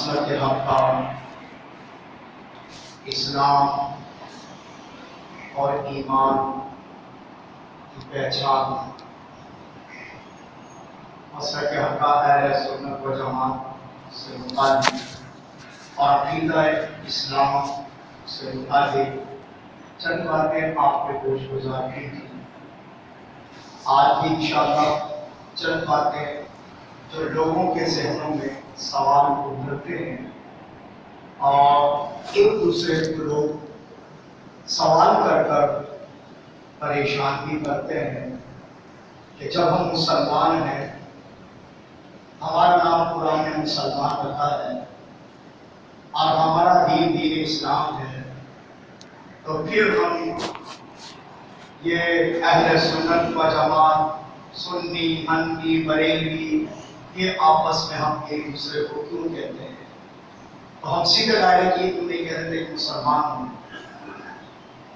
مسلک حق کا اسلام اور ایمان کی پہچان مسلک حق کا اہل سنت و جماعت سے متعلق اور عقیدہ اسلام سے متعلق چند باتیں آپ کے گوش گزار کی تھی۔ آج بھی انشاءاللہ چند باتیں جو لوگوں کے ذہنوں میں سوال اٹھتے ہیں اور ایک دوسرے کو لوگ سوال کر کر پریشان بھی کرتے ہیں کہ جب ہم مسلمان ہیں، ہمارا نام قرآن نے مسلمان رکھا ہے اور ہمارا دین اسلام ہے، تو پھر ہم یہ اہل سنت و جماعت، سنی، حنفی، بریلوی، یہ آپس میں ہم ایک دوسرے کو کیوں کہتے ہیں؟ تو ہم سیدھے ڈائریکٹ کیوں نہیں کہتے کہ مسلمان ہوں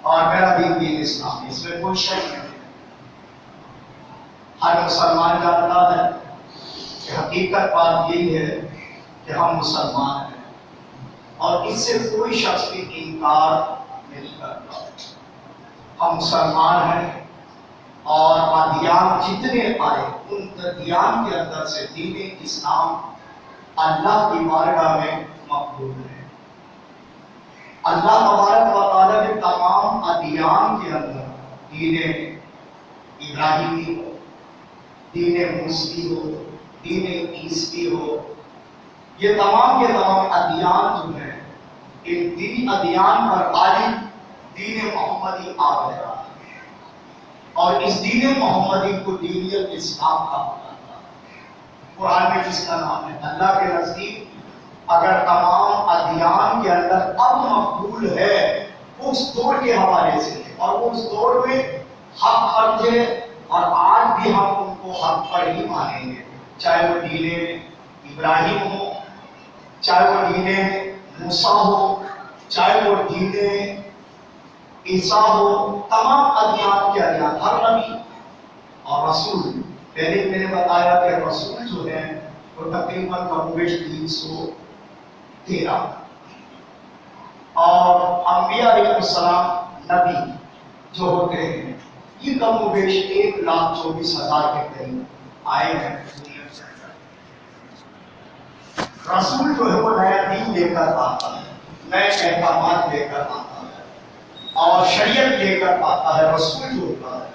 اور میرا دین اسلام ہے؟ اس میں کوئی شک نہیں ہے۔ ہر مسلمان جانتا ہے کہ حقیقت بات یہی ہے کہ ہم مسلمان ہیں اور اس سے کوئی شخص بھی انکار نہیں کرتا۔ ہم مسلمان ہیں اور ادیان جتنے آئے ان ادیان کے اندر سے دین اسلام اللہ کی بارگاہ میں مقبول ہے۔ اللہ تبارک و تعالیٰ نے تمام ادیان کے اندر دین ابراہیمی ہو، دین موسیٰ ہو، دین عیسوی ہو، یہ تمام کے تمام ادیان جو ہیں، ان دین ادیان پر غالب دین محمدی آ گیا اور اس دین محمدی کو دین اسلام کہا جاتا ہے۔ قرآن میں جس کا نام ہے، اللہ کے نزدیک اگر تمام ادیان کے اندر اب مقبول ہے وہ اس دور کے حوالے سے ہے اور وہ اس دور میں حق پر تھے اور آج بھی ہم ان کو حق پر ہی مانیں گے، چاہے وہ دین ابراہیم ہو، چاہے وہ دین موسیٰ ہو، چاہے وہ دین عیسیٰ ہو، تمام ادیان کے ادیان، ہر نبی اور رسول، پہلے میں نے بتایا کہ رسول جو ہیں وہ تقریباً 313 اور انبیاء علیہ السلام نبی جو ہوتے ہیں یہ کم و بیش 1,24,000 کے قریب آئے ہیں۔ رسول جو ہے وہ نیا دین لے کر آتا ہے، نئے احکامات لے کر آتا ہے اور شریعت لے کر آتا ہے۔ رسول جو ہوتا ہے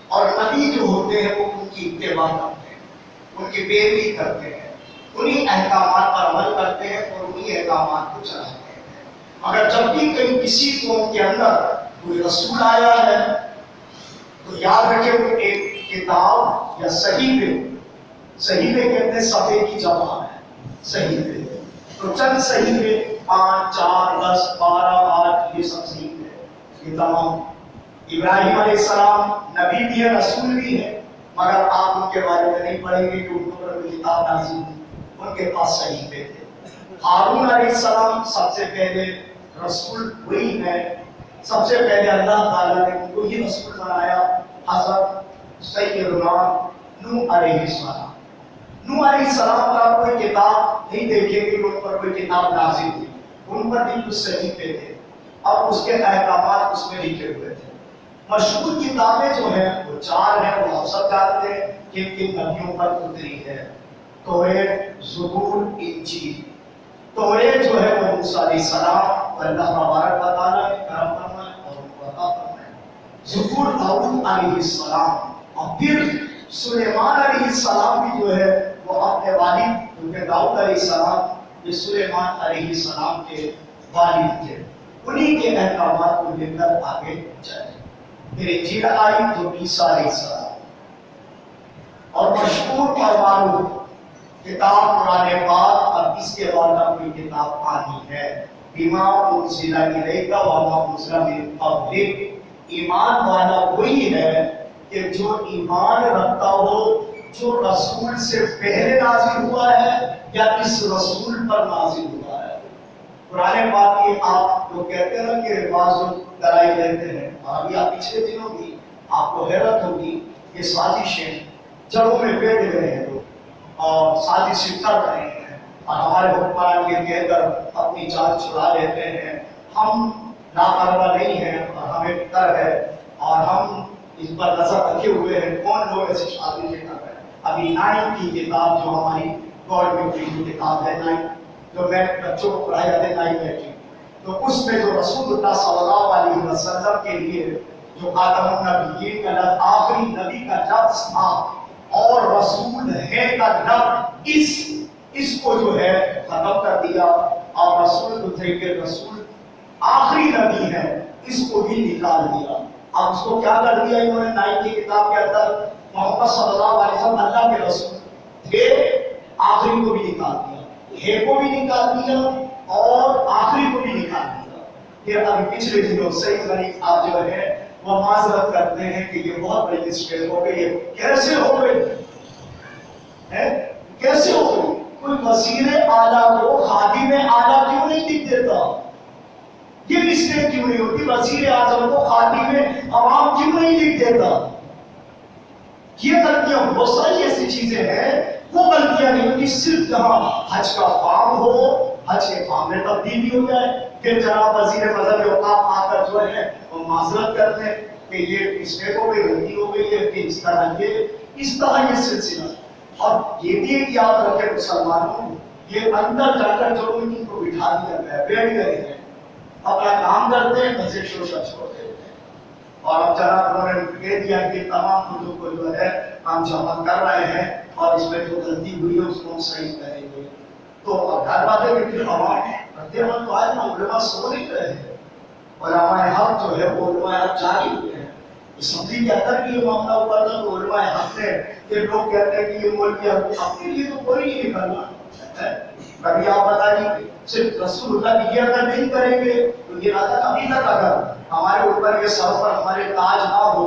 اور نبی جو ہوتے ہیں وہ ان کی اتباع کرتے ہیں، ان کی پیروی کرتے ہیں، انہی احکامات پر عمل کرتے ہیں اور انہی احکامات کو چلاتے ہیں۔ مگر جب بھی کہیں کسی قوم کے اندر کوئی رسول آیا ہے تو یاد رکھیں وہ ایک کتاب یا صحیفے، صحیفے کہتے ہیں صفحے کی جمع ہے، صحیفے، تو چند صحیفے 5، 4، 10، 12، 8 یہ سب صحیفے، یہ تمام ابراہیم علیہ السلام نبی بھی ہے، رسول بھی ہے، مگر آپ ان کے بارے میں نہیں پڑھیں گے کہ ان کو پر کتاب نازل ہوئی، ان کے پاس صحیفے تھے۔ ہارون علیہ السلام سب سے پہلے رسول وہی ہے، سب سے پہلے اللہ تعالیٰ نے ان کو ہی رسول بنایا۔ حضرت سیدنا نوح علیہ السلام، نوح علیہ السلام پر آپ کوئی کتاب نہیں دیکھیں گے کہ ان پر کوئی کتاب نازل ہوئی، ان پر بھی کچھ صحیفے تھے اور اس کے احکامات اس میں لکھے ہوئے تھے۔ مشہور کتابیں جو ہیں وہ 4 ہیں، وہ آپ سب جانتے ہیں کہ کن نبیوں پر اتری ہے، توریت، زبور، انجیل۔ توریت جو ہے وہ موسیٰ علیہ السلام اللہ تبارک و تعالیٰ نے کرم فرمایا اور ان کو عطا فرمایا۔ زبور داؤد علیہ السلام، اور پھر سلیمان علیہ السلام بھی جو ہے وہ اپنے والد کیونکہ داؤد علیہ السلام یہ سلیمان علیہ السلام کے والد تھے، انہی کے احکامات کو لے کر آگے چلے۔ پھر انجیل آئی جو عیسیٰ علیہ السلام، اور مشہور اور معروف کتاب قرآن پاک، اب اس کے بعد اب کوئی کتاب آنی ہے، بما انزل الیک وما انزل من قبلک۔ ایمان والا وہی ہے کہ جو ایمان رکھتا ہو جو رسول سے پہلے نازل ہوا ہے یا اس رسول پر نازل ہوا ہے۔ قرآن پاک کی آپ لوگ کہتے ہیں کہ بعض لوگ دلائی دیتے ہیں، اور ابھی آپ پچھلے دنوں بھی آپ کو حیرت ہوگی، یہ سازشیں جڑوں میں بیٹھ گئے ہیں لوگ اور سازشیں کر رہے ہیں اور ہمارے حکمران یہ کہہ کر اپنی جان چھڑا لیتے ہیں ہم لاپرواہ نہیں ہیں اور ہمیں ڈر ہے اور ہم اس پر نظر رکھے ہوئے ہیں کون لوگ ایسی شادی نہیں کر رہے ہیں۔ ابھی 9 کی کتاب جو ہماری گورنمنٹ کی کتاب ہے 9 جو میں بچوں کو پڑھائی جاتے ہیں 9 میں تو اس میں جو رسول اللہ صلی اللہ علیہ وسلم کے لیے جو خاتم النبیین کا لفظ آخری نبی کا لفظ تھا اور رسول ہے کا لفظ اس کو جو ہے ختم کر دیا اور رسول کو تھے کہ رسول آخری نبی ہے اس کو بھی نکال دیا۔ اب اس کو کیا کر دیا انہوں نے 9 کی کتاب کے اندر محمد صلی اللہ علیہ وسلم اللہ کے رسول تھے آخری کو بھی نکال دیا ہے کو بھی نکال دیا اور آخری کو بھی نکال دیا۔ پھر ابھی پچھلے دنوں سعید غریب آپ جو ہے وہ معذرت کرتے ہیں کہ یہ بہت بڑی مسٹیک ہو گئی ہے۔ کیسے ہو گئی ہے کیسے ہو گئی؟ کوئی وزیر اعلیٰ کو خادم اعلیٰ کیوں نہیں لکھ دیتا؟ یہ مسٹیک کیوں نہیں ہوتی؟ وزیر اعظم کو خادم عوام کیوں نہیں لکھ دیتا؟ یہ غلطیاں بہت ساری ایسی چیزیں ہیں وہ غلطیاں نہیں ہوتی صرف جہاں حج کا فارم ہو حج کے فارم میں تبدیلی ہو جائے پھر جناب وزیر مذہب اوقاف آ کر جو ہے وہ معذرت کرتے ہیں کہ یہ مسٹیک ہو گئی غلطی ہو گئی ہے کہ اس طرح یہ سلسلہ اور یہ بھی ایک یاد رکھے مسلمانوں یہ اندر جا کر جو ان کو بٹھا دیا گیا بیٹھ گئے ہیں اپنا کام کرتے ہیں بس ایک شوشہ چھوڑ دیتے ہیں اور اب جناب انہوں نے کہہ دیا کہ تمام خودوں کو جو ہے ہم جمع کر رہے ہیں اور اس میں جو غلطی ہوئی ہے اس کو ہم صحیح کریں گے۔ تو اب ہر بات ہے کہ پھر عوام رد عمل تو آئے نا علماء سو نہیں رہے ہیں علماء حق جو ہے وہ علماء حق جاری ہوئے ہیں۔ اسمبلی کے اندر بھی یہ معاملہ ہوا تھا تو علماء حق نے کہ لوگ کہتے ہیں کہ یہ ملک اپنے لیے تو کوئی نہیں نکلنا کبھی آپ بتائیے صرف رسول اللہ کی یہ اگر نہیں کریں گے تو یہ نہ ابھی تک اگر ہمارے اوپر یہ سر پر ہمارے تاج نہ ہو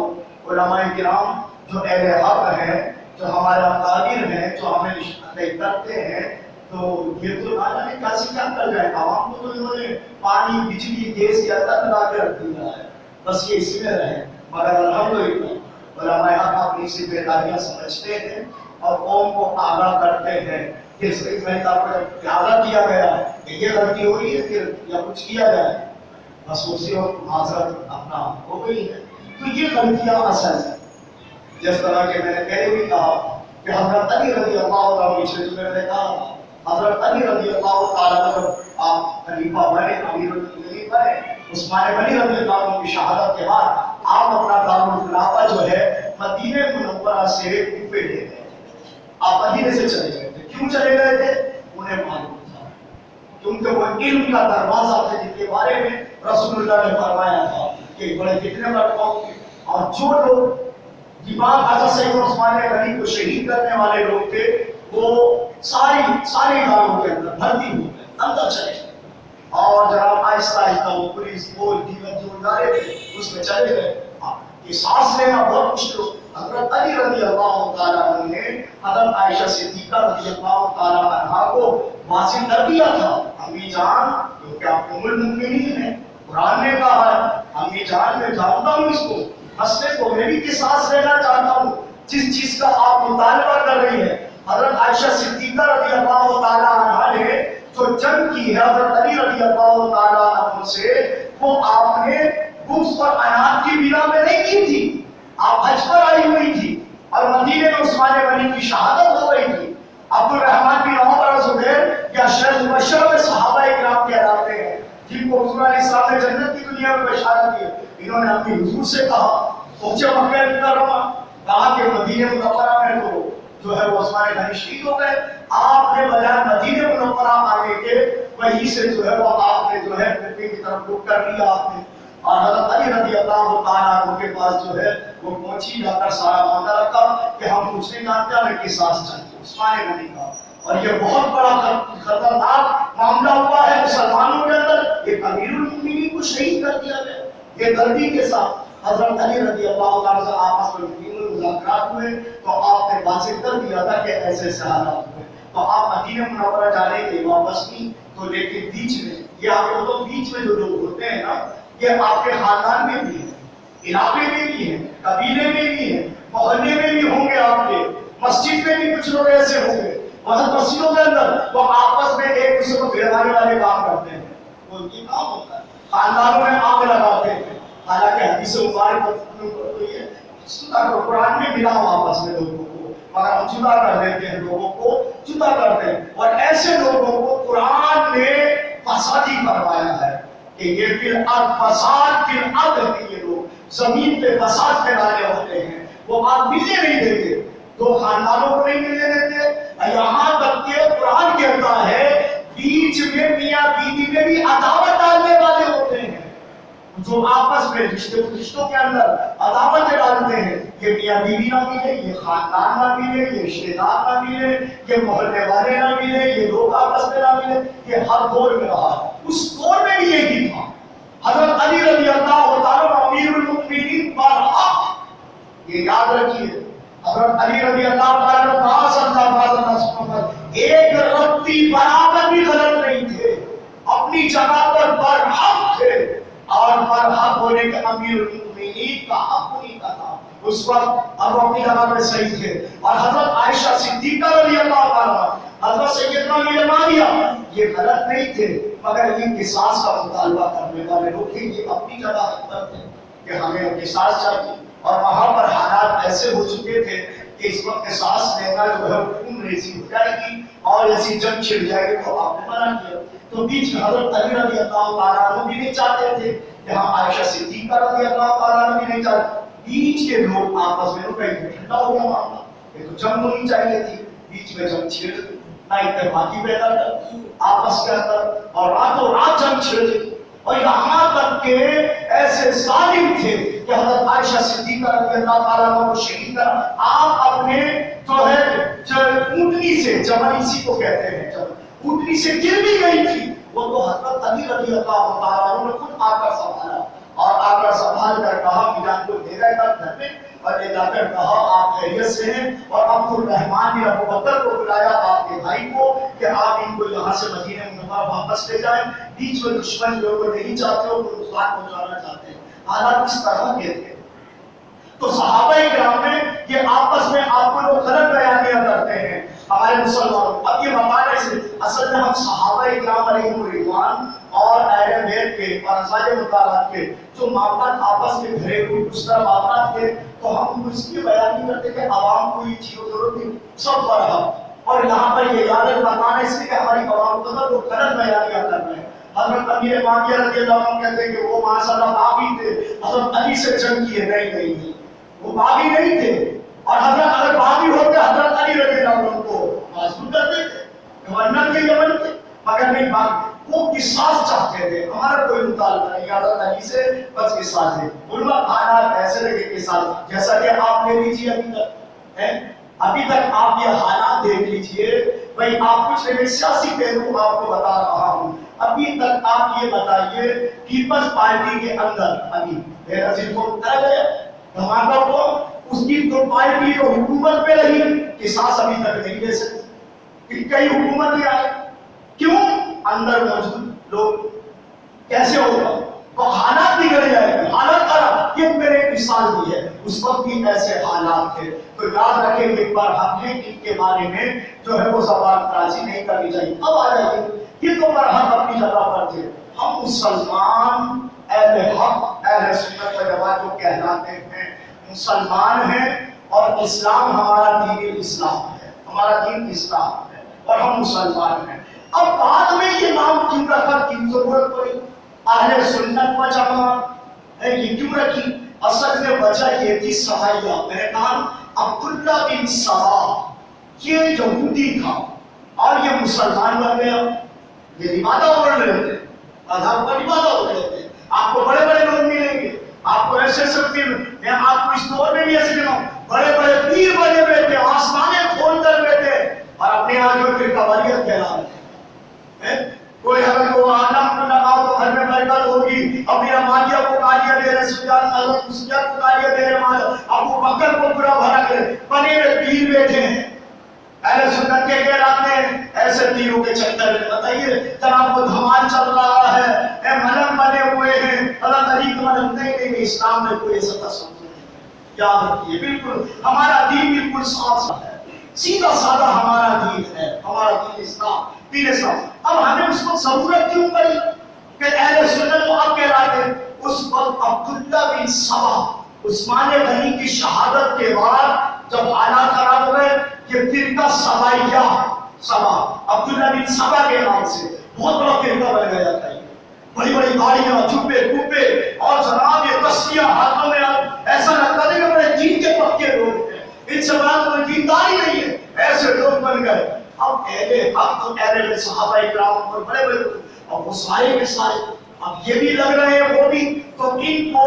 علماء کرام جو اہل حق ہیں جو ہمارے اکابر ہیں جو ہمیں نشان کرتے ہیں تو یہ تو نہ جانے کیسے کیا کر جائے عوام کو تو انہوں نے پانی بجلی گیس یا تک لا کے رکھ دیا ہے بس یہ اسی میں رہے مگر الحمدللہ علماء حق اپنی سی بیداریاں سمجھتے ہیں اور قوم کو آگاہ کرتے ہیں کہ صحیح مہتا پر پیارا دیا گیا کہ یہ غلطی ہوئی ہے پھر یا کچھ کیا جائے بس اسی وقت معذرت اپنا ہو گئی ہے تو یہ غلطیاں اصل ہیں جس طرح کہ میں نے پہلے بھی کہا کہ حضرت علی رضی اللہ عنہ پچھلے جمعے میں کہا حضرت علی رضی اللہ تعالیٰ جب آپ خلیفہ بنے امیر المؤمنین بنے عثمان غنی رضی اللہ عنہ کی شہادت کے بعد آپ اپنا دارالخلافہ جو ہے مدینہ منورہ سے کوفے لے گئے آپ مدینے سے چلے گئے تھے کیوں چلے گئے تھے انہیں معلوم تھا کیونکہ وہ علم کا دروازہ تھا جن کے بارے میں رسول اللہ نے فرمایا تھا کہ بڑے کتنے بڑے قوم تھے اور جو لوگ دماغ حضرت سید عثمان غنی کو شہید کرنے والے لوگ تھے وہ ساری اداروں کے اندر بھرتی ہو گئے اندر چلے گئے اور جناب آہستہ آہستہ وہ پولیس فوج دیوت جو ادارے تھے اس میں چلے گئے یہ سانس لینا بہت مشکل ہو حضرت علی رضی اللہ تعالیٰ عنہ نے حضرت عائشہ صدیقہ رضی اللہ تعالیٰ عنہ کو واضح کر دیا تھا امی جان جو کہ آپ ام المؤمنین ہیں قرآن نے کہا ہے امی جان میں جانتا ہوں اس کو مسئلے کو میں بھی قصاص لینا چاہتا ہوں جس چیز کا آپ مطالبہ کر رہی ہیں حضرت عائشہ صدیقہ رضی اللہ تعالیٰ عنہ نے جو جنگ کی ہے حضرت علی رضی اللہ تعالیٰ عنہ سے وہ آپ نے گفت اور عناد کی بنا میں نہیں کی تھی آپ حج پر آئی ہوئی تھی اور مدینے میں عثمان غنی کی شہادت ہو رہی تھی عبد الرحمن بن عمر الزبیر یا شیخ مبشر میں صحابہ اکرام کہلاتے ہیں جن کو حضور علیہ السلام نے جنت کی دنیا میں بشارت دی انہوں نے اپنی حضور سے کہا پہنچے مکہ مکرمہ کہا کہ مدینہ منورہ میں تو جو ہے وہ عثمان غنی شہید ہو گئے آپ نے بجائے مدینہ منورہ آنے کے وہیں سے جو ہے وہ آپ نے جو ہے مکے کی طرف رخ کر لیا آپ نے اور حضرت علی رضی اللہ تعالیٰ عنہ کے پاس جو ہے وہ پہنچی جا کر سارا معاملہ رکھا کہ ہم کچھ نہیں جانتے ہمیں قصاص چاہیے عثمان غنی کا اور یہ بہت بڑا خطرناک معاملہ ہوا ہے مسلمانوں کے اندر ایک امیر المؤمنین کو شہید کر دیا گیا یہ غلطی کے ساتھ حضرت علی رضی اللہ تعالیٰ سے آپس میں مذاکرات ہوئے تو آپ نے واضح کر دیا تھا کہ ایسے سے حالات ہوئے تو آپ مدینہ منورہ جانے کے واپس نہیں تو لیکن بیچ میں یہ آپ کو تو بیچ میں جو لوگ ہوتے ہیں نا یہ آپ کے خاندان میں بھی ہیں علاقے میں بھی ہیں قبیلے میں بھی ہیں محلے میں بھی ہوں گے آپ کے مسجد میں بھی کچھ لوگ ایسے ہوں گے تھے، وہاں مسجدوں کے اندر وہ آپس میں ایک دوسرے کو گروانے والے کام کرتے ہیں، وہ ان کی کام ہوتا ہے، خاندانوں میں آگ لگاتے ہیں، حالانکہ حدیث مبارک قرآن میں ملا آپس میں لوگوں کو، مگر ہم جدا کر دیتے ہیں، لوگوں کو جدا کرتے ہیں، اور ایسے لوگوں کو قرآن نے فسادی فرمایا ہے کہ یہ فی الارض فساد فی الارض ہے، یہ لوگ زمین پہ فساد پھیلانے ہوتے ہیں، وہ آپ ملنے نہیں دیتے، دو خاندانوں کو نہیں ملنے دیتے، یہاں تک کہ قرآن کہتا ہے بیچ میں میاں بیوی میں بھی عداوت ڈالنے والے ہوتے ہیں، جو آپس میں رشتوں کے اندر عداوتیں ڈالتے ہیں، یہ میاں بیوی نہ ملے، یہ خاندان نہ ملے، یہ رشتے دار نہ ملے، یہ محلے والے نہ ملے، یہ لوگ آپس میں نہ ملے، یہ ہر دور میں رہا، اس دور میں بھی یہی تھا۔ حضرت علی رضی اللہ تعالیٰ امیر المؤمنین برحق، یہ یاد رکھیے، حضرت علی رضی اللہ تعالیٰ ایک رتی برابر بھی غلط نہیں تھے، اپنی جگہ پر برحق تھے، اور برحق ہونے کے امیر المؤمنین کا حق نہیں تھا اس وقت، اب اپنی جگہ پر صحیح تھے۔ اور حضرت عائشہ صدیقہ رضی اللہ تعالیٰ، حضرت سیدنا امیر معاویہ، یہ غلط نہیں تھے، مگر یہ قصاص کا مطالبہ کرنے والے لوگ تھے، یہ اپنی جگہ حق پر تھے کہ ہمیں قصاص چاہیے، اور وہاں پر حالات ایسے ہو چکے تھے کہ اس وقت قصاص لینا جو ہے خون ریزی ہو جائے گی اور ایسی جنگ چھڑ جائے گی، تو آپ نے منع کیا، تو بیچ میں حضرت علی رضی اللہ تعالیٰ عنہ بھی نہیں چاہتے تھے، یہاں عائشہ صدیقہ رضی اللہ تعالیٰ عنہ بھی نہیں چاہتے، بیچ کے لوگ آپس میں رکے، ٹھنڈا ہو گیا معاملہ، یہ تو جنگ ہونی چاہیے تھی، بیچ میں جنگ چھڑ گئی، نہ اتفاقی پیدا کر آپس کے اندر، اور راتوں رات جنگ چھڑ گئی، اور یہاں تک کہ ایسے ظالم تھے کہ حضرت عائشہ صدیقہ رضی اللہ تعالیٰ عنہ کو شہید کر آپ اپنے جو ہے اونٹنی سے، جمل اسی کو کہتے ہیں، اونٹنی سے گر بھی گئی تھی، وہ تو حضرت علی رضی اللہ تعالیٰ عنہ نے خود آ کر سنبھالا، اور آ کر سنبھال کر کہا میران کو دے گئے گھر میں، اور لے جا کر کہا آپ خیریت سے ہیں، اور عبد الرحمن بن ابو بکر کو بلایا آپ کے بھائی کو کہ آپ ان کو یہاں سے مدینہ منورہ واپس لے جائیں، بیچ میں دشمن لوگ نہیں چاہتے ہو، وہ نقصان پہنچانا چاہتے ہیں، حالات اس طرح کے تھے۔ تو صحابہ کرام میں یہ آپس میں آپ کو لوگ غلط بیانیاں کرتے ہیں ہمارے مسلمانوں، اب یہ بتانے سے اصل میں ہم صحابہ کرام علیہم الرضوان اور اہل بیت کے اور ازواج مطہرات کے جو معاملات آپس میں گھریلو اس طرح معاملات تھے، تو ہم اس کی بیان نہیں کرتے کہ عوام کو یہ چیز ضرورت نہیں، سب پر ہم، اور یہاں پر یہ یاد بتانے سے کہ ہماری عوام کو وہ غلط بیانیاں کر رہے ہیں۔ حضرت امیر معاویہ رضی اللہ عنہ کہتے ہیں کہ وہ ماشاء اللہ باغی تھے، حضرت علی سے جنگ کیے، نہیں وہ باغی نہیں تھے، اور حضرت اگر باغی ہوتے حضرت علی رضی اللہ عنہ کو معصوم کرتے تھے، گورنر کے یمن تھے، مگر نہیں باغی، وہ قصاص چاہتے تھے، ہمارا کوئی مطالبہ نہیں حضرت علی سے، بس قصاص ہے، ان وقت حالات ایسے لگے قصاص، جیسا کہ آپ لے لیجیے ابھی تک آپ یہ حالات دیکھ لیجئے، بھئی آپ کچھ ایک سیاسی پہلو آپ کو بتا رہا ہوں، ابھی تک آپ یہ بتائیے پیپلز پارٹی کے اندر ابھی بے نظیر کو اترا گیا دھماکہ کو، اس کی جو پارٹی جو حکومت پہ رہی قصاص ابھی تک نہیں لے سکتی، کئی حکومتیں آئی، کیوں؟ اندر موجود لوگ، کیسے ہوگا؟ تو حالات بگڑ جائے گی، حالات خراب، یہ میرے مثال بھی ہے، اس وقت بھی ایسے حالات تھے، تو یاد رکھیں ایک بار ہم نے ان کے بارے میں جو ہے وہ زبان درازی نہیں کرنی چاہیے۔ اب آ جائیے، یہ تو برحق اپنی جگہ پر تھے، ہم مسلمان اہل حق اہل سنت و جماعت کو کہلاتے ہیں، مسلمان ہیں، اور اسلام ہمارا دین اسلام ہے، ہمارا دین اسلام ہے، اور ہم مسلمان ہیں۔ اب بعد میں یہ نام کیوں رکھا، کیوں ضرورت پڑی اہل سنت و جماعت یہ کیوں رکھی؟ اصل میں وجہ یہ تھی سمائیہ، میں نے کہا عبداللہ بن سبا یہ یہودی تھا اور یہ مسلمان بن گیا، یہ عبادہ اوڑھ رہے تھے، مذہب پر عبادہ اوڑھ رہے تھے، آپ کو بڑے بڑے لوگ ملیں گے، آپ کو ایسے سکتے میں آپ کو اس دور میں بھی ایسے ملوں، بڑے بڑے پیر بنے ہوئے تھے، آسمانیں کھول کر بیٹھے اور اپنے آگے پھر قوالیت کہلا رہے ہیں، کوئی اگر کو آدم کو لگاؤ تو گھر میں برکت ہوگی، ابھی مالیہ کو گالیاں دے رہے، سفیان حضرت سفیان کو گالیاں دے رہے، ابو بکر کو برا بھلا کرے، بنے ہوئے پیر بیٹھے ہیں، اہل سنت کے کہلاتے ہیں، ایسے پیروں کے چکر میں بتائیے جناب وہ دھمال چل رہا ہے، ملم بنے ہوئے ہیں، حضرت علی کا ملم نہیں، اسلام میں کوئی ایسا تصور نہیں، یاد رکھیے بالکل ہمارا دین بالکل صاف ہے، سیدھا سادہ ہمارا دین اسلام دین اسلام. اب ہمیں اس کو ضرورت کیوں پڑی کہ اہل سنت کو اب کہلاتے ہیں؟ اس وقت عبداللہ بن سبا عثمان غنی کی شہادت کے بعد جب حالات خراب ہوئے یہ فرقہ سبائیہ سبا عبداللہ بن سبا کے نام سے بہت بڑا فرقہ بن گیا تھا. بڑی بڑی گاڑیاں چوپے کوپے اور جناب یہ تسبیحاں ہاتھوں میں ایسا لگتا ہے کہ بڑے دین کے پکے لوگ ہیں ان سے بات کوئی دینداری نہیں ہے ایسے لوگ بن گئے. اب اہل حق تو اہل صحابہ کرام اور بڑے بڑے اب وہ سارے کے سارے اب یہ بھی لگ رہے ہیں وہ بھی تو ان کو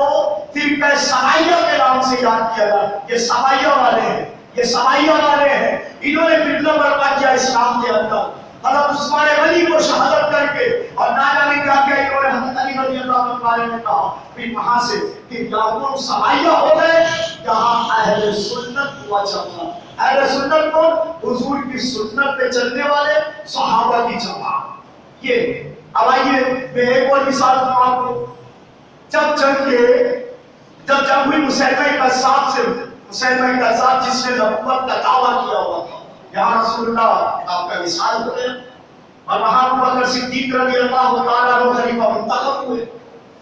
فرقہ سبائیہ کے نام سے یاد کیا گیا. یہ سبائیہ والے ہیں یہ سبائیہ والے ہیں انہوں نے فتنہ برپا کیا اسلام کے اندر. حضرت عثمان غنی کو شہادت کر کے اور نانا نے کیا کہ انہوں نے حضرت علی رضی اللہ عنہ کے بارے میں کہا پھر وہاں سے کہ یہاں سبائیہ ہو گئے یہاں اہل سنت ہوا چلنا. اہل سنت کو حضور کی سنت پہ چلنے والے صحابہ کی جماعت. یہ اب آئیے میں ایک اور مثال دوں آپ کو. جب جنگ ہوئی مسیلمہ کذاب سے مسیلمہ کذاب جس نے نبوت کا دعویٰ کیا ہوا تھا یہاں رسول اللہ آپ کا مثال ہوئے اور وہاں ابو بکر صدیق رضی اللہ تعالیٰ عنہ خلیفہ منتخب ہوئے.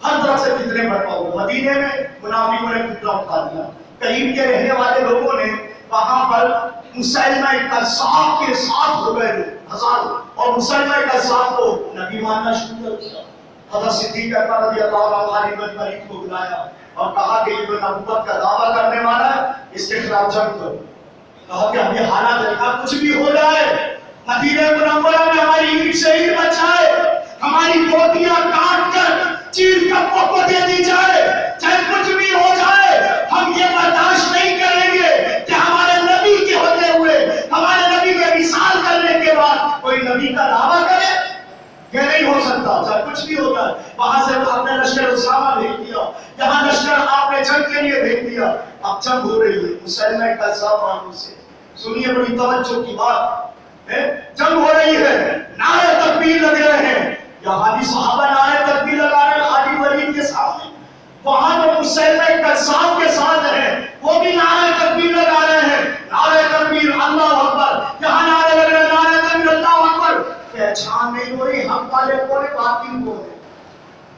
ہر طرف سے فتنے برپا ہوئے. مدینے میں منافقوں نے فتنہ اٹھا دیا. قریب کے رہنے والے لوگوں نے وہاں پر مسیلمہ کذاب کے ساتھ ہو گئے ہزاروں اور مسیلمہ کذاب کو نبی ماننا شروع کر دیا. حضرت صدیق اکبر رضی اللہ عنہ خالد بن ولید کو بلایا اور کہا کہ یہ جو نبوت کا دعویٰ کرنے والا ہے اس کے خلاف جنگ کرو. کہا کہ ہمیں حالات دیکھا کچھ بھی ہو جائے مدینہ منورہ میں ہماری اینٹ سے اینٹ بچائے ہماری بوٹیاں کاٹ کر چیل کپوں کو دے دی جائے چاہے کچھ بھی ہو جائے ہم یہ برداشت نہیں کریں گے کہ ہمارے نبی کے ہوتے ہوئے ہمارے نبی کے وصال کرنے کے بعد کوئی نبی کا دعویٰ کرے. یہ نہیں ہو سکتا چاہے کچھ بھی ہوتا ہے. وہاں سے آپ نے لشکر اسامہ بھیج دیا یہاں لشکر آپ نے جنگ کے لیے بھیج دیا. اب جنگ ہو رہی ہے مسیلمہ کذاب والوں سے. سنیے بڑی توجہ کی بات ہے. جنگ ہو رہی ہے نعرے تکبیر لگ رہے ہیں یہاں بھی صحابہ نعرے تکبیر لگا رہے ہیں خالد ولید کے سامنے. وہاں جو مسیلمہ کذاب کے ساتھ ہیں وہ بھی نعرے تکبیر لگا رہے ہیں نعرے تکبیر اللہ اکبر. یہاں نعرے لگ رہے ہیں نعرے تکبیر اللہ اکبر. پہچان نہیں ہو رہی حق والے کو باطل کو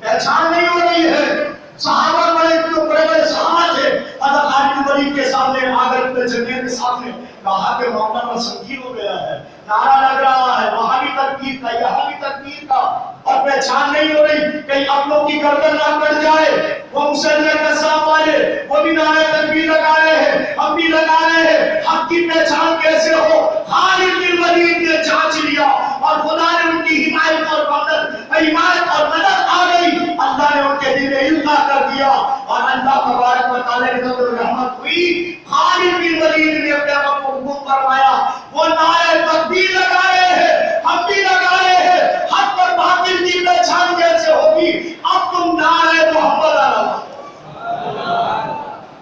پہچان نہیں ہو رہی ہے. صحابہ بڑے صحابہ تھے حضرت خالد ولید کے سامنے آگر جنگل کے سامنے کہا کہ معاملہ پر سنگین ہو گیا ہے. نعرہ لگ رہا ہے وہاں بھی تکبیر کا یہاں بھی تکبیر کا اور پہچان نہیں ہو رہی کہیں اپنوں کی گردن نہ کٹ جائے. وہ مسلمہ کذاب والے وہ بھی نعرہ تکبیر لگا رہے ہیں ہم بھی لگا رہے ہیں. حق کی پہچان کیسے ہو؟ خالد بن ولید نے جانچ لیا اور خدا نے ان کی حمایت اور مدد آ گئی. اللہ نے ان کے دل میں القا کر دیا اور اللہ تبارک و تعالی کی طرف رحمت ہوئی. خالد بن ولید نے اپنے آپ کو حکم فرمایا وہ نعرہ تکبیر لگا رہے ہیں ہم بھی لگا رہے ہیں. حق اور باطل کی پہچان کیسے ہوگی؟ اب تم نعرہ محمد لگاؤ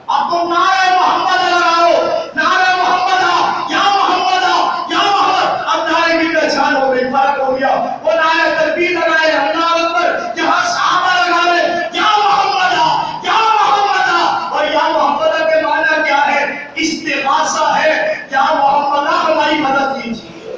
اب تم نعرہ محمد لگاؤ نعرہ محمد یا محمد یا محمد. اب نعرے کی پہچان ہو گئی فرق ہو گیا. وہ نعرہ تکبیر لگائے اللہ اکبر یہاں صحابہ لگا رہے یا محمد یا محمد. اور یا محمد کے معنی کیا ہے؟ استغاثہ ہے. یا محمد ہماری مدد کیجیے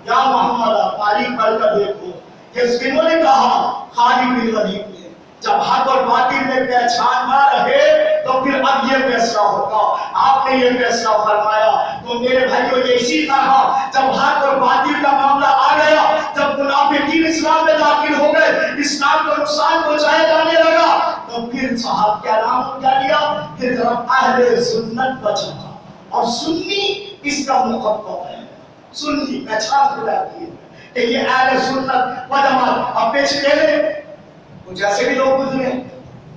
یا محمد. تاریخ پڑھ کر دیکھو کہ کنہوں نے کہا خالد بن ولید نے. جب حق اور باطل میں پہچان نہ رہے تو پھر اب یہ فیصلہ ہوگا. آپ نے یہ فیصلہ فرمایا تو میرے بھائیوں یہ اسی طرح جب حق اور باطل کا معاملہ آ گیا جب منافقین اسلام میں داخل ہو گئے اسلام کو نقصان پہنچایا جانے لگا تو پھر صاحب کیا نام کیا لیا کہ طرف اہل سنت بچا اور سنی اس کا مخفف ہے. سنی پہچان کراتی ہے کہ یہ اہل سنت و جماعت. اب پیش لے جیسے بھی لوگ گزرے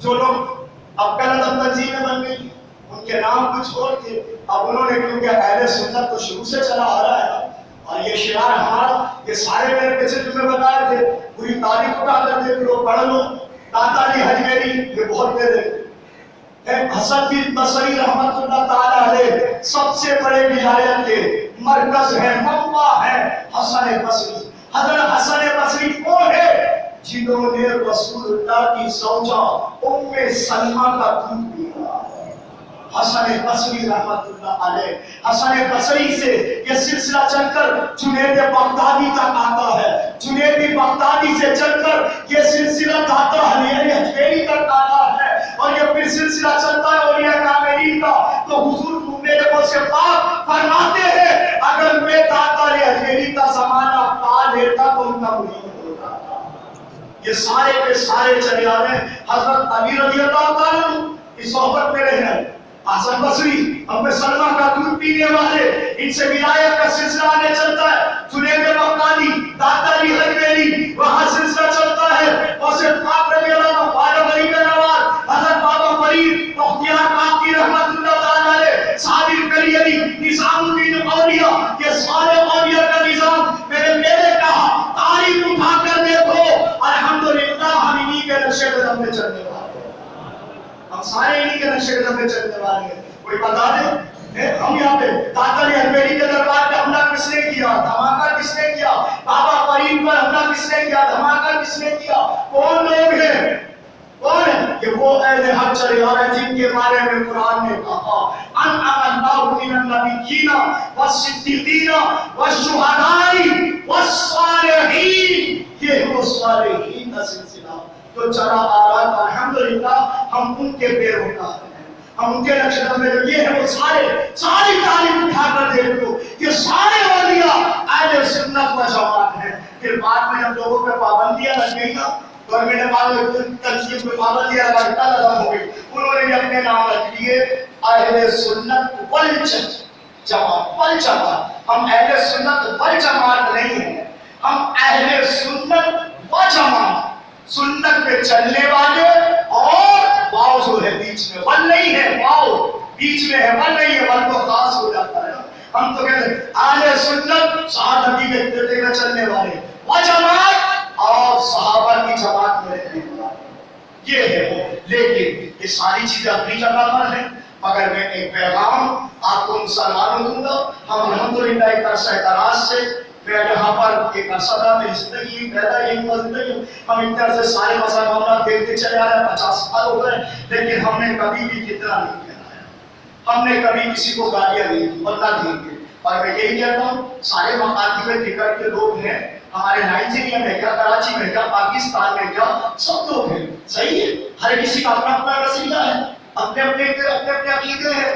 جو لوگ اب قلعت تنظیمیں بن گئی ان کے نام کچھ اور تھے. اب انہوں نے کیونکہ اہل سنت تو شروع سے چلا آ رہا ہے اور یہ شعار ہمارا یہ سارے میرے پیچھے تمہیں بتائے تھے پوری تاریخ اٹھا کر دیکھ لو پڑھ لو. داتا علی حجویری یہ بہت میرے حسن بن بصری رحمت اللہ تعالی علیہ سب سے بڑے ولایت کے مرکز ہے منبع ہے حسن بصری. حضرت حسن بصری کون ہے؟ جنہوں نے رسول اللہ کی زوجہ ام سلمہ کا دودھ پیا. حسن بصری رحمت اللہ علیہ، حسن بصری سے یہ سلسلہ چل کر جنید بغدادی تک آتا ہے، جنید بغدادی سے چل کر یہ سلسلہ داتا حجویری تک آتا ہے، اور یہ پھر سلسلہ چلتا ہے اولیاء کاملین کا۔ تو حضور میرے کو سے پاک فرماتے ہیں اگر میں داتا حجویری کا زمانہ پا لیتا تو ان کا مرید ہوتا تھا۔ یہ سارے کے سارے چلے آ رہے ہیں حضرت علی رضی اللہ تعالیٰ اس صحبت میں رہے ہیں، حسن بصری ام سلمہ کا دودھ پینے والے، ان سے ولایت کا سلسلہ آگے چلتا ہے، جنید بغدادی، داتا علی حجویری، وہاں سلسلہ چلتا ہے، اور سے پاک رضی اللہ عنہ، خواجہ غریب نواز، حضرت بابا فرید بختیار کاکی رحمت اللہ تعالیٰ علیہ، صادق علی علی، نظام الدین اولیاء، یہ سارے اولیاء کا نظام میرے کہا تاریخ اٹھا کر دیکھو، الحمدللہ ہم انہی کے نقشے قدم میں چلنے والے ہیں، ہم سارے انہی کے نقشے قدم میں چلنے والے ہیں۔ کوئی بتا دے ہم یہاں پہ داتا علی حجویری کے دربار پہ حملہ کس نے کیا، دھماکہ کس نے کیا، بابا فرید پر حملہ کس نے کیا، دھماکہ کس نے کیا، کون لوگ ہیں، کون ہے؟ یہ وہ اہل حق چلے آ رہے جن کے بارے میں قرآن نے کہا انعم اللہ من النبیین والصدیقین والشہداء والصالحین، یہ ہے وہ صالحین کا سلسلہ جو چلا آ رہا ہے۔ الحمدللہ ہم ان کے پیروکار ہیں، ہم ان کے نقش قدم میں جو یہ ہے وہ ساری تعلیم اٹھا کر دیکھ لو، یہ سارے اولیاء اہل سنت و جماعت ہیں۔ پھر بعد میں جب لوگوں پہ پابندیاں لگ گئی نا، گورنمنٹ نے بعد تنظیم پہ پابندیاں لگا ہو گئی، انہوں نے بھی اپنے نام رکھ لیے اہل سنت والجماعت، والجماعت۔ ہم اہل سنت والجماعت نہیں ہیں، ہم اہل سنت والجماعت، سنت پہ چلنے والے، اور واو جو ہے بیچ میں ول نہیں ہے، واو بیچ میں ہے، ول نہیں ہے، ول تو خاص ہو جاتا ہے۔ ہم تو کہتے ہیں اہل سنت صحابہ نبی کے طریقے پہ چلنے والے، وجماعت اور صحابہ کی جماعت میں رہنے والے، یہ ہے وہ۔ لیکن یہ ساری چیزیں اپنی جگہ پر ہیں، مگر میں ایک پیغام آپ کو مسلمانوں دوں گا۔ ہم الحمدللہ ایک عرصہ اعتراض سے میں یہاں پر ایک عرصہ تھا، میری زندگی پیدا ہی ہوا زندگی، ہم ان طرح سے سارے مسائل معاملات دیکھتے چلے آ رہے ہیں، 50 سال ہو گئے، لیکن ہم نے کبھی بھی کتنا نہیں کہلایا، ہم نے کبھی کسی کو گالیاں نہیں دی اور نہ دیں گے۔ اور میں یہی کہتا ہوں سارے مقاصد فکر کے لوگ ہیں، ہمارے نائجیریا میں کیا، کراچی میں کیا، پاکستان میں کیا، سب لوگ ہیں، صحیح ہے، ہر کسی کا اپنا اپنا وسیلہ ہے، اپنے اپنے عقیدے ہیں،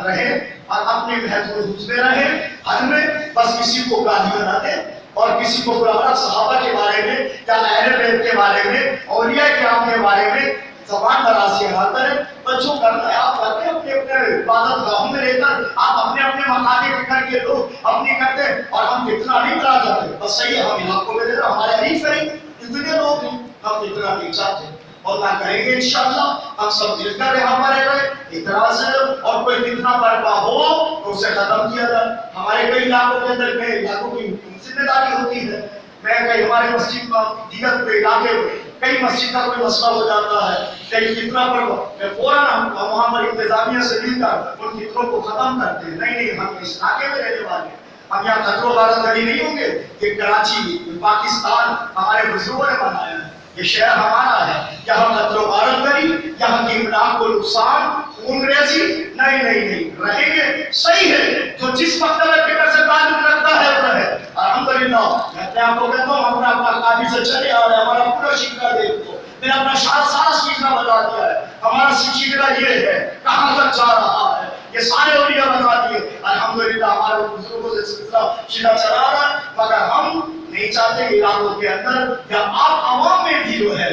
رہیں اور اپنے محدود میں رہیں، حد میں، بس کسی کو گالی نہ دیں اور کسی کو برا صحابہ کے بارے میں یا اہل بیت کے بارے میں، اولیاء کرام کے بارے میں زبان درازی نہ کریں۔ بچوں کرنا ہے آپ کرتے ہیں اپنے اپنے عبادت گاہوں میں رہ کر، آپ اپنے اپنے مقاصد فکر کے لوگ اپنی کرتے ہیں، اور ہم کتنا نہیں کرا جاتے، بس صحیح ہے، ہم علاقوں میں رہتے ہیں، ہمارے حریف ہیں اتنے لوگ ہیں، ہم اتنا نہیں چاہتے اور نہ کریں گے انشاءاللہ۔ ہم سب مل کر یہاں پر رہے، اعتراض اور کوئی فتنہ برپا ہو تو اسے ختم کیا جائے۔ ہمارے کئی علاقوں کے اندر کئی علاقوں کی ذمہ داری ہوتی ہے، میں کئی ہمارے مسجد کا دیگر کوئی علاقے میں کئی مسجد کا کوئی مسئلہ ہو جاتا ہے، کئی فتنہ پر میں فوراً وہاں پر انتظامیہ سے مل کر ان فتنوں کو ختم کرتے ہیں۔ نہیں، ہم اس علاقے میں رہنے والے ہیں، ہم یہاں قتل و غارت گری نہیں ہوں گے۔ یہ کراچی پاکستان ہمارے بزرگوں نے بنایا ہے، یہ شہر ہمارا ہے، یہاں قتل و غارت گری، یہاں کی املاک کو نقصان، خون ریزی نہیں رہیں گے۔ صحیح ہے، جو جس مکتب فکر سے تعلق رکھتا ہے وہ رہے۔ الحمدللہ میں اپنے آپ کو کہتا ہوں ہم اپنا قابل سے چلے آ رہے ہیں، ہمارا پورا شکرہ دیکھ دو، میں نے اپنا سارا سیکھنا بتا دیا ہے، ہمارا سیکھنا یہ ہے کہاں تک جا رہا ہے، یہ سارے اولیاء بتا دیے۔ الحمدللہ ہمارے بزرگوں سے سلسلہ شیدہ چلا رہا ہے، مگر ہم نہیں چاہتے کہ علاقوں کے اندر یا آپ عوام میں بھی جو ہے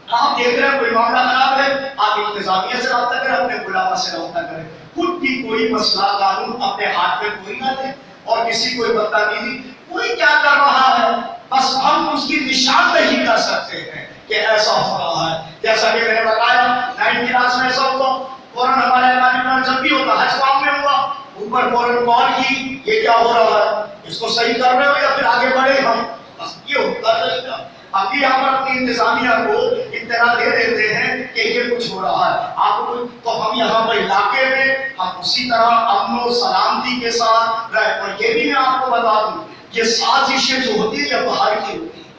آپ دیکھ رہے ہیں کوئی معاملہ خراب ہے، آپ انتظامیہ سے رابطہ کریں، اپنے علماء سے رابطہ کریں، خود کی کوئی مسئلہ قانون اپنے ہاتھ میں کوئی نہ دے اور کسی کوئی بدتمیزی کوئی کیا کر رہا ہے، بس ہم اس کی نشاندہی کر سکتے ہیں کہ ایسا ہو رہا ہے۔ جیسا کہ میں نے بتایا 19 میں ایسا ہوا، فوراً ہمارے علاقے میں جب بھی ہوتا حج کام میں ہوا، اوپر فوراً کال کی یہ کیا ہو رہا ہے، اس کو صحیح کر رہے ہو یا پھر آگے بڑھے ہم، بس یہ ہوتا رہے گا۔ اب یہاں پر اپنی انتظامیہ کو اطلاع دے دیتے ہیں کہ یہ کچھ ہو رہا ہے آپ کو، تو ہم یہاں پر علاقے میں ہم اسی طرح امن و سلامتی کے ساتھ رہے۔ اور یہ بھی میں آپ کو بتا دوں یہ سازشیں جو ہوتی ہے یہ باہر کی ہوتی ہے۔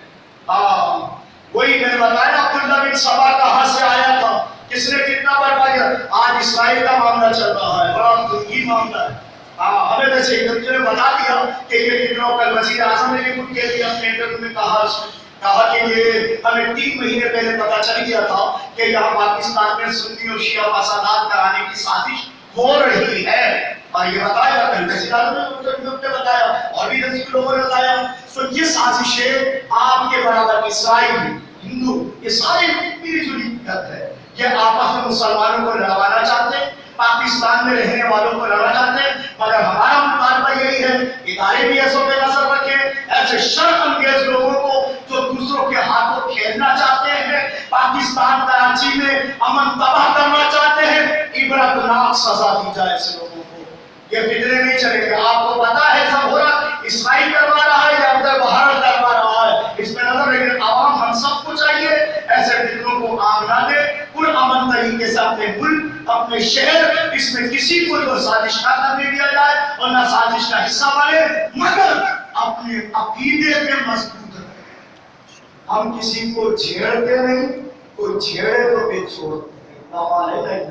وہی میں نے بتایا عبداللہ بن سبا کہاں سے آیا تھا، کس نے کتنا برپا کیا. آج اسرائیل کا معاملہ چل رہا ہے, بڑا سنگین معاملہ ہے. ہمیں ویسے نے بتا دیا کہ یہ کتنا کل وزیر اعظم نے بھی خود کہہ دیا اپنے انٹرویو میں, کہا کہ یہ ہمیں 3 مہینے پہلے پتا چل گیا تھا کہ یہاں پاکستان میں سنی اور شیعہ فسادات کرانے کی سازش ہو رہی ہے. اور یہ بتایا کل وزیر اعظم نے بتایا اور بھی دوسرے لوگوں نے بتایا. تو یہ سازشیں آپ کے برابر اسرائیل, ہندو, یہ سارے ملی جلی ہے. یہ آپس میں مسلمانوں کو لڑوانا چاہتے ہیں, پاکستان میں رہنے والوں کو لڑنا چاہتے ہیں. مگر ہمارا مطالبہ یہی ہے ادارے بھی ایسوں پہ نظر رکھیں, ایسے شرط انگیز لوگوں کو جو دوسروں کے ہاتھوں کھیلنا چاہتے ہیں, پاکستان کراچی میں امن تباہ کرنا چاہتے ہیں, عبرتناک سزا دی جائے ایسے لوگوں کو. یہ فکرے نہیں چلے گی. آپ کو پتا ہے سب ہو رہا, اسرائیل کروا رہا ہے یا ادھر باہر کروا رہا ہے, اس میں نظر رکھیں. عوام ہم سب کو چاہیے ایسے فکروں کو عام نہ دے, پرامن طریقے سے اپنے ملک, اپنے شہر, اس میں کسی کو جو سازش نہ کرنے دیا جائے اور نہ سازش کا حصہ بنے, مگر اپنے عقیدے میں مضبوط رہے. ہم کسی کو چھیڑتے نہیں, کوئی چھیڑے تو بھی چھوڑتے نہیں.